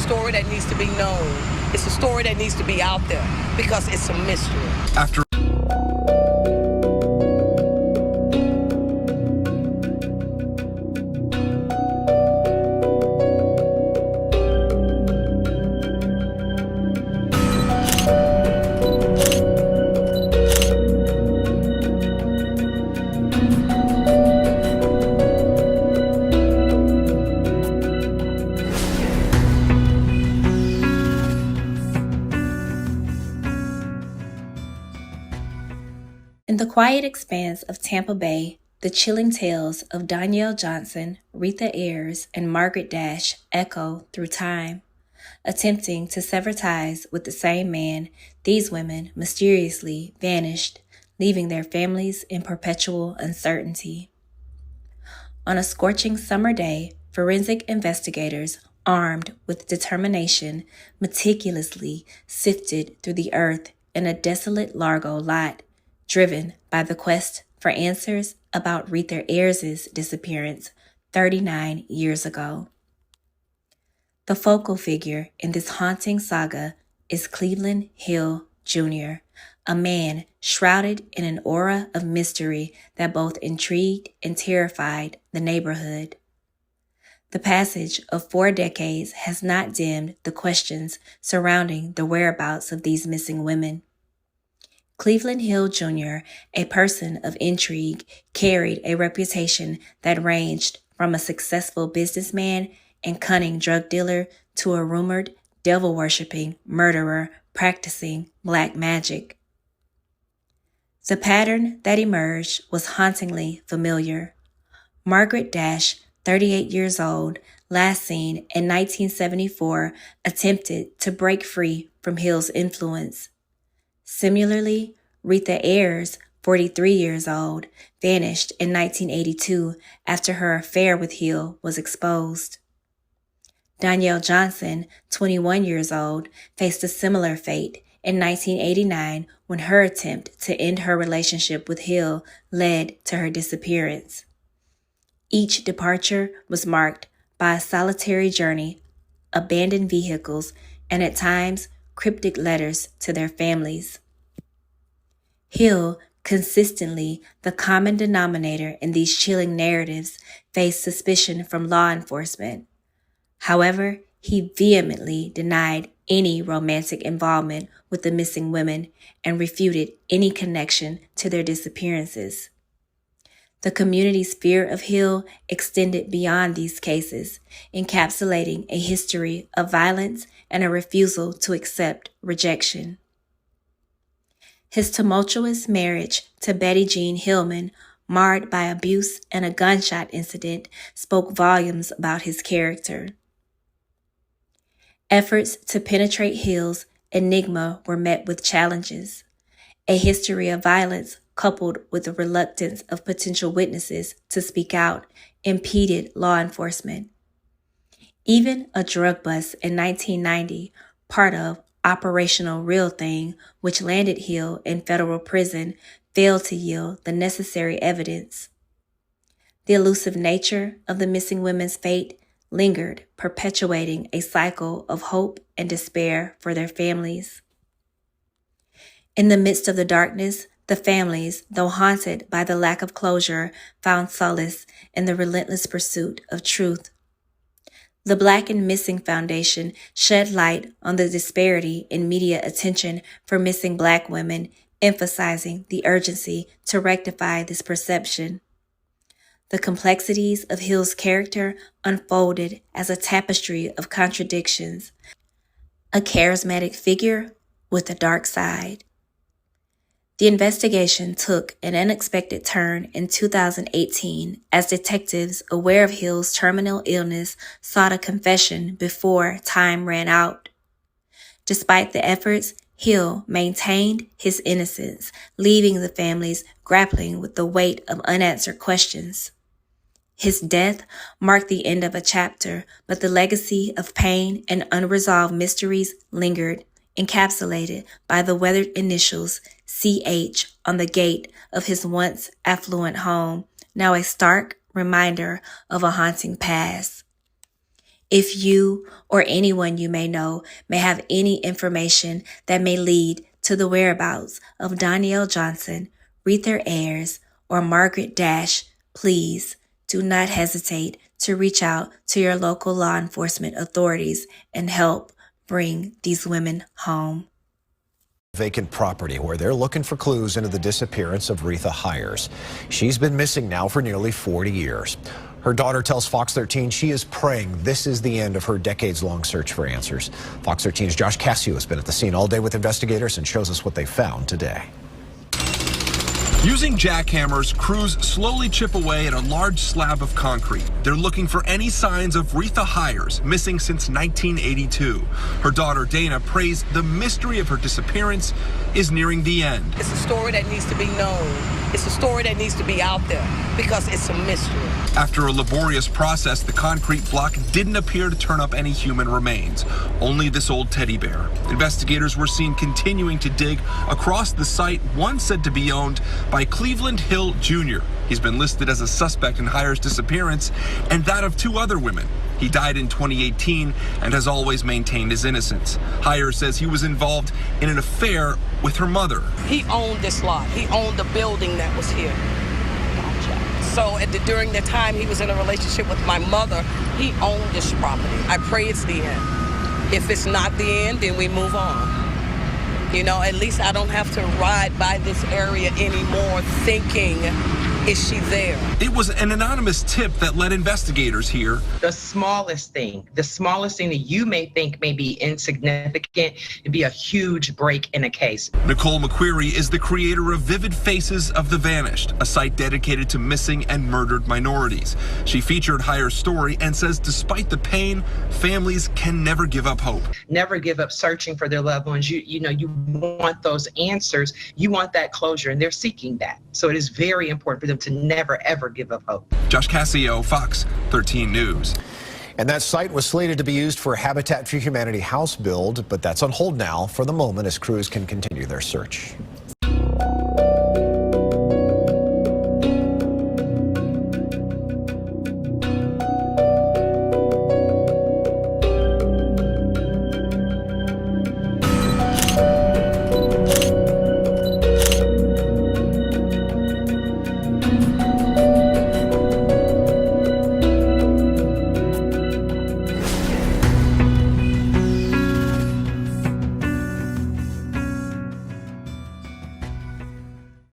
story that needs to be known. It's a story that needs to be out there because it's a mystery. After In the quiet expanse of Tampa Bay, the chilling tales of Donyelle Johnson, Retha Hiers, and Margaret Dash echo through time. Attempting to sever ties with the same man, these women mysteriously vanished, leaving their families in perpetual uncertainty. On a scorching summer day, forensic investigators, armed with determination, meticulously sifted through the earth in a desolate Largo lot, driven by the quest for answers about Retha Hiers' disappearance 39 years ago. The focal figure in this haunting saga is Cleveland Hill Jr., a man shrouded in an aura of mystery that both intrigued and terrified the neighborhood. The passage of 4 decades has not dimmed the questions surrounding the whereabouts of these missing women. Cleveland Hill Jr., a person of intrigue, carried a reputation that ranged from a successful businessman and cunning drug dealer to a rumored devil-worshipping murderer practicing black magic. The pattern that emerged was hauntingly familiar. Margaret Dash, 38 years old, last seen in 1974, attempted to break free from Hill's influence. Similarly, Retha Hiers, 43 years old, vanished in 1982 after her affair with Hill was exposed. Donyelle Johnson, 21 years old, faced a similar fate in 1989 when her attempt to end her relationship with Hill led to her disappearance. Each departure was marked by a solitary journey, abandoned vehicles, and at times cryptic letters to their families. Hill, consistently the common denominator in these chilling narratives, faced suspicion from law enforcement. However, he vehemently denied any romantic involvement with the missing women and refuted any connection to their disappearances. The community's fear of Hill extended beyond these cases, encapsulating a history of violence and a refusal to accept rejection. His tumultuous marriage to Betty Jean Hillman, marred by abuse and a gunshot incident, spoke volumes about his character. Efforts to penetrate Hill's Enigma were met with challenges. A history of violence, coupled with the reluctance of potential witnesses to speak out, impeded law enforcement. Even a drug bust in 1990, part of Operational Real Thing, which landed Hill in federal prison, failed to yield the necessary evidence. The elusive nature of the missing women's fate lingered, perpetuating a cycle of hope and despair for their families. In the midst of the darkness, the families, though haunted by the lack of closure, found solace in the relentless pursuit of truth. The Black and Missing Foundation shed light on the disparity in media attention for missing Black women, emphasizing the urgency to rectify this perception. The complexities of Hill's character unfolded as a tapestry of contradictions, a charismatic figure with a dark side. The investigation took an unexpected turn in 2018 as detectives, aware of Hill's terminal illness, sought a confession before time ran out. Despite the efforts, Hill maintained his innocence, leaving the families grappling with the weight of unanswered questions. His death marked the end of a chapter, but the legacy of pain and unresolved mysteries lingered, encapsulated by the weathered initials CH on the gate of his once affluent home, now a stark reminder of a haunting past. If you or anyone you may know may have any information that may lead to the whereabouts of Donyelle Johnson, Retha Hiers, or Margaret Dash, please do not hesitate to reach out to your local law enforcement authorities and help bring these women home. Vacant property where they're looking for clues into the disappearance of Retha Hiers. She's been missing now for nearly 40 years. Her daughter tells Fox 13 she is praying this is the end of her decades-long search for answers. Fox 13's Josh Cassio has been at the scene all day with investigators and shows us what they found today. Using jackhammers, crews slowly chip away at a large slab of concrete. They're looking for any signs of Retha Hiers, missing since 1982. Her daughter Dana prays the mystery of her disappearance is nearing the end. It's a story that needs to be known. It's a story that needs to be out there because it's a mystery. After a laborious process, the concrete block didn't appear to turn up any human remains, only this old teddy bear. Investigators were seen continuing to dig across the site, one said to be owned by Cleveland Hill Jr. He's been listed as a suspect in Hiers' disappearance and that of two other women. He died in 2018 and has always maintained his innocence. Hiers says he was involved in an affair with her mother. He owned this lot. He owned the building that was here. So during the time he was in a relationship with my mother, he owned this property. I pray it's the end. If it's not the end, then we move on. You know, at least I don't have to ride by this area anymore thinking, is she there? It was an anonymous tip that led investigators here. The smallest thing that you may think may be insignificant, would be a huge break in a case. Nicole McQuarrie is the creator of Vivid Faces of the Vanished, a site dedicated to missing and murdered minorities. She featured Hiers' story and says despite the pain, families can never give up hope. Never give up searching for their loved ones. You want those answers. You want that closure, and they're seeking that. So it is very important for them to never, ever give up hope. Josh Cassio, Fox 13 News. And that site was slated to be used for a Habitat for Humanity house build, but that's on hold now for the moment as crews can continue their search.